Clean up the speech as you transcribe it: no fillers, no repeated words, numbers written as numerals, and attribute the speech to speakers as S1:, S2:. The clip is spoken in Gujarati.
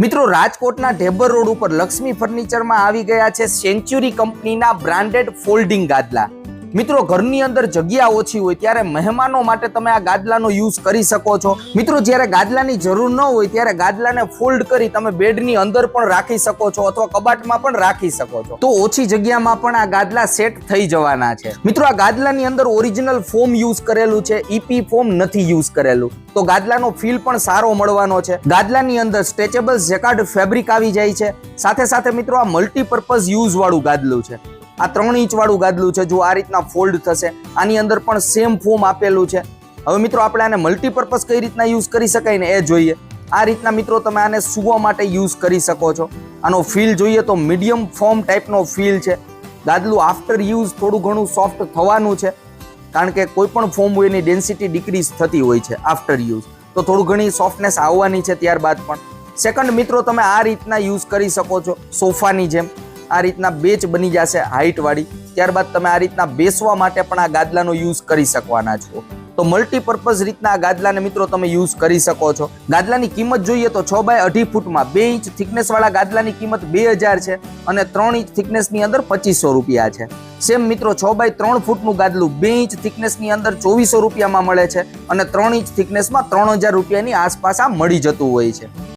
S1: મિત્રો રાજકોટના ઢેબર રોડ ઉપર લક્ષ્મી ફર્નિચરમાં આવી ગયા છે સેન્ચુરી કંપનીના બ્રાન્ડેડ ફોલ્ડિંગ ગાદલા। મિત્રો ઘરની અંદર જગ્યા ઓછી હોય ત્યારે મહેમાનો માટે તમે આ ગાદલાનો યુઝ કરી શકો છો। મિત્રો જ્યારે ગાદલાની જરૂર ન હોય ત્યારે ગાદલાને ફોલ્ડ કરી તમે બેડની અંદર પણ રાખી શકો છો અથવા કબાટમાં પણ રાખી શકો છો, તો ઓછી જગ્યામાં પણ આ ગાદલા સેટ થઈ જવાના છે। મિત્રો આ ગાદલાની અંદર ઓરિજિનલ ફોમ યુઝ કરેલું છે, ઈપી ફોમ નથી યુઝ કરેલું, તો ગાદલાનો ફીલ પણ સારો મળવાનો છે। ગાદલાની અંદર સ્ટ્રેચેબલ જેકાર્ડ ફેબ્રિક આવી જાય છે। સાથે સાથે મિત્રો આ મલ્ટીપર્પઝ યુઝ વાળું ગાદલું છે। આ 3 ઇંચ વાળું ગાદલું છે, જો આ રીતના ફોલ્ડ થશે, આની અંદર પણ સેમ ફોમ આપેલું છે। હવે મિત્રો આપણે આને મલ્ટીપર્પઝ કઈ રીતના યુઝ કરી શકાય ને એ જોઈએ। આ રીતના મિત્રો તમે આને સૂવા માટે યુઝ કરી શકો છો। આનો ફીલ જોઈએ તો મીડિયમ ફોમ ટાઈપનો ફીલ છે। ગાદલું આફ્ટર યુઝ થોડું ઘણું સોફ્ટ થવાનું છે, કારણ કે કોઈ પણ ફોમ હોય એની ડેન્સિટી ડિક્રીઝ થતી હોય છે આફ્ટર યુઝ, તો થોડું ઘણી સોફ્ટનેસ આવવાની છે ત્યારબાદ પણ। સેકન્ડ મિત્રો તમે આ રીતના યુઝ કરી શકો છો, સોફાની જેમ આ રીતના બેચ બની જશે હાઈટ વાળી, ત્યારબાદ તમે આ રીતના બેસવા માટે પણ આ ગાદલાનો યુઝ કરી શકવાના છો। તો મલ્ટીપર્પઝ રીતના આ ગાદલાને મિત્રો તમે યુઝ કરી શકો છો। ગાદલાની કિંમત જોઈએ તો 6 બાય 2.5 ફૂટમાં 2 ઇંચ થિકનેસ વાળા ગાદલાની કિંમત 2000 છે અને 3 ઇંચ થિકનેસની અંદર 2500 રૂપિયા છે। સેમ મિત્રો 6 બાય 3 ફૂટનું ગાદલું 2 ઇંચ થિકનેસની અંદર 2400 રૂપિયામાં મળે છે અને 3 ઇંચ થિકનેસમાં 3000 રૂપિયાની આસપાસ આ મળી જતું હોય છે।